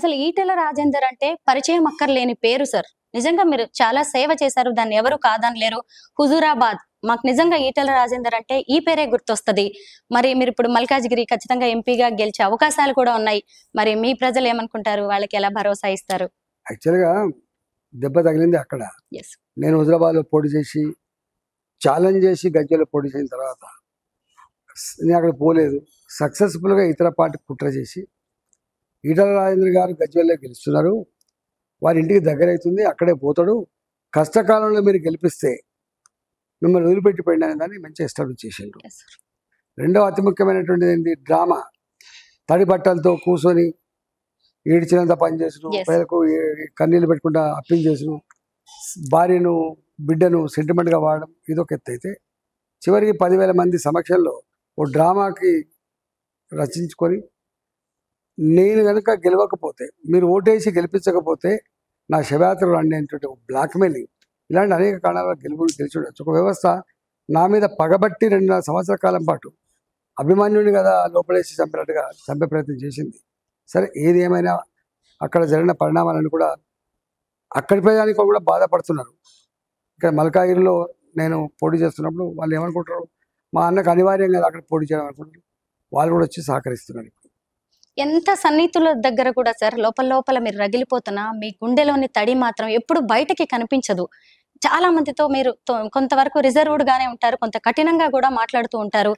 అసలు ఈటెల రాజేందర్ అంటే పరిచయం అక్కర్లేని పేరు సార్. నిజంగా మీరు చాలా సేవ చేశారు. దాన్ని ఎవరు కాదనలేరు. హుజూరాబాద్ మాకు నిజంగా ఈటెల రాజేందర్ అంటే ఈ పేరే గుర్తొస్తది. మరి మీరిప్పుడు మల్కాజిగిరి ఖచ్చితంగా ఎంపీగా గెలిచే అవకాశాలు కూడా ఉన్నాయి. మరి మీ ప్రజలు ఏమనుకుంటారు? వాళ్ళకి ఎలా భరోసా ఇస్తారు? యాక్చువల్‌గా దెబ్బ తగిలింది అక్కడ. యెస్. నేను హుజరాబాద్‌లో పోటీ చేసి, ఛాలెంజ్ చేసి గజ్వేల్‌లో పోటీ చేసిన తర్వాత నేను అక్కడికి పోలేదు. సక్సెస్‌ఫుల్‌గా ఇతర పార్టీ కుట్ర చేసి, ఈటెల రాజేందర్ గారు గజ్వేల్‌లో గెలుస్తున్నారు. వారి ఇంటికి దగ్గరైతుంది. అక్కడే పోతాడు. కష్టకాలంలో మీరు గెలిపిస్తే మిమ్మల్ని వదిలిపెట్టిపోయింది అనే దాన్ని మంచిగా ఎస్టాబ్లిష్ చేసిండ్రు. Yes sir. రెండో అతి ముఖ్యమైనటువంటిది ఏంటి, డ్రామా. తడి బట్టలతో కూర్చొని ఏడ్చినంత పని చేసుడు, Yes. పేదలకు కన్నీళ్ళు పెట్టుకుంటా అప్పించేసుడు, భార్యను బిడ్డను సెంటిమెంట్గా వాడడం ఇదొక ఎత్తు అయితే, చివరికి 10,000 మంది సమక్షంలో ఓ డ్రామాకి రచించుకొని, నేను కనుక గెలవకపోతే, మీరు ఓటేసి గెలిపించకపోతే నా శవయాత్ర రండి అనేటువంటి ఒక బ్లాక్మెయిలింగ్, ఇలాంటి అనేక కారణాల గెలిచుండొచ్చు. ఒక వ్యవస్థ నా మీద పగబట్టి 2.5 సంవత్సరాల కాలం పాటు అభిమన్యుని కదా లోపలేసి చంపినట్టుగా చంపే ప్రయత్నం చేసింది. సరే, ఏది ఏమైనా అక్కడ జరిగిన పరిణామాలను కూడా అక్కడి ప్రజానికి కూడా బాధపడుతున్నారు. ఇక్కడ మల్కాగిరిలో నేను పోటీ చేస్తున్నప్పుడు వాళ్ళు ఏమనుకుంటారు, మా అన్నకు అనివార్యంగా అక్కడ పోటీ చేయడం అనుకుంటారు. వాళ్ళు కూడా వచ్చి సహకరిస్తున్నారు. ఎంత సన్నిహితుల దగ్గర కూడా సార్ లోపల లోపల మీరు రగిలిపోతున్నా మీ గుండెలోని తడి మాత్రం ఎప్పుడు బయటకి కనిపించదు. చాలా మందితో మీరు కొంతవరకు రిజర్వ్డ్ గానే ఉంటారు. కొంత కఠినంగా కూడా మాట్లాడుతూ ఉంటారు.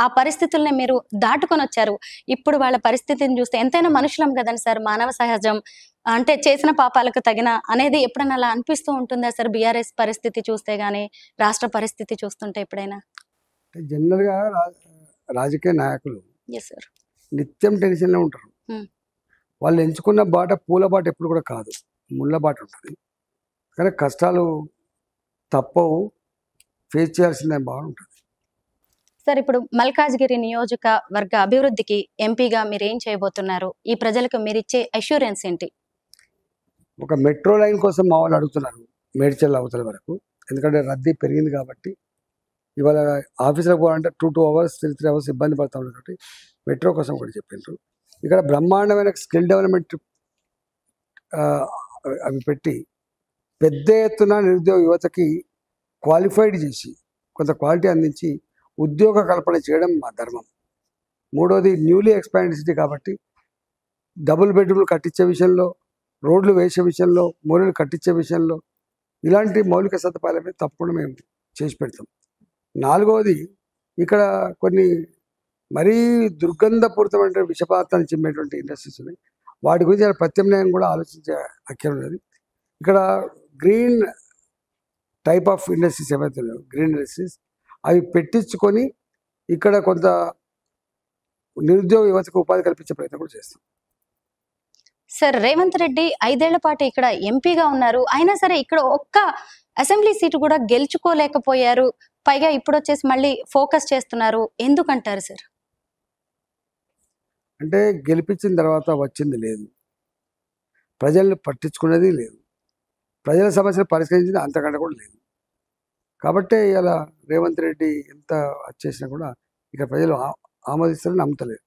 ఆ పరిస్థితుల్ని మీరు దాటుకొని వచ్చారు. ఇప్పుడు వాళ్ళ పరిస్థితిని చూస్తే ఎంతైనా మనుషులం కదండి సార్, మానవ సహజం. అంటే చేసిన పాపాలకు తగిన అనేది ఎప్పుడైనా అలా అనిపిస్తూ ఉంటుందా సార్? బీఆర్ఎస్ పరిస్థితి చూస్తే గానీ, రాష్ట్ర పరిస్థితి చూస్తుంటే ఎప్పుడైనా? జనరల్గా రాజకీయ నాయకులు ఎస్ సార్. నిత్యం టెన్షన్లో ఉంటారు. వాళ్ళు ఎంచుకున్న బాట పూల బాట ఎప్పుడు కూడా కాదు, ముళ్ళ బాట ఉంటుంది. కానీ కష్టాలు తప్పవు, ఫేస్ చేయాల్సిందే బాగుంటుంది. సార్, ఇప్పుడు మల్కాజ్గిరి నియోజకవర్గ అభివృద్ధికి ఎంపీగా మీరు ఏం చేయబోతున్నారు? ఈ ప్రజలకు మీరిచ్చే అష్యూరెన్స్ ఏంటి? ఒక మెట్రో లైన్ కోసం మా వాళ్ళు అడుగుతున్నారు, మేడ్చల్ అవతల వరకు. ఎందుకంటే రద్దీ పెరిగింది కాబట్టి ఇవాళ ఆఫీసులకు పోవాలంటే 2 అవర్స్ 3 అవర్స్ ఇబ్బంది పడతా ఉన్నారు. కాబట్టి మెట్రో కోసం కూడా చెప్పిండ్రు. ఇక్కడ బ్రహ్మాండమైన స్కిల్ డెవలప్మెంట్ అవి పెట్టి పెద్ద ఎత్తున నిరుద్యోగ యువతకి క్వాలిఫైడ్ చేసి కొంత క్వాలిటీ అందించి ఉద్యోగ కల్పన చేయడం మా ధర్మం. మూడోది, న్యూలీ ఎక్స్పాండ్ సిటీ కాబట్టి డబుల్ బెడ్రూమ్లు కట్టించే విషయంలో, రోడ్లు వేసే విషయంలో, మోరీలు కట్టించే విషయంలో ఇలాంటి మౌలిక సదుపాయాల మీద తప్పకుండా మేము చేసి పెడతాం. నాలుగవది, ఇక్కడ కొన్ని మరీ దుర్గంధపూరితమైన విషపాతాన్ని చిమ్మేటువంటి ఇండస్ట్రీస్ ఉన్నాయి. వాటి గురించి ప్రత్యామ్నాయం కూడా ఆలోచించే అక్కర ఉన్నది. ఇక్కడ గ్రీన్ టైప్ ఆఫ్ ఇండస్ట్రీస్ ఏవైతే ఉన్నాయో, గ్రీన్ ఇండస్ట్రీస్ అవి పెట్టించుకొని ఇక్కడ కొంత నిరుద్యోగ యువతకు ఉపాధి కల్పించే ప్రయత్నం కూడా చేస్తాం. సార్, రేవంత్ రెడ్డి 5 ఏళ్ల పాటు ఇక్కడ ఎంపీగా ఉన్నారు. అయినా సరే ఇక్కడ ఒక్క అసెంబ్లీ సీటు కూడా గెలుచుకోలేకపోయారు. పైగా ఇప్పుడు వచ్చేసి మళ్ళీ ఫోకస్ చేస్తున్నారు. ఎందుకంటారు సార్? అంటే గెలిపించిన తర్వాత వచ్చింది లేదు, ప్రజల్ని పట్టించుకునేది లేదు, ప్రజల సమస్యలు పరిష్కరించింది అంతకంటే కూడా లేదు. కాబట్టే ఇలా రేవంత్ రెడ్డి ఎంత చేసినా కూడా ఇక ప్రజలు ఆమోదిస్తారని నమ్ముతలేదు.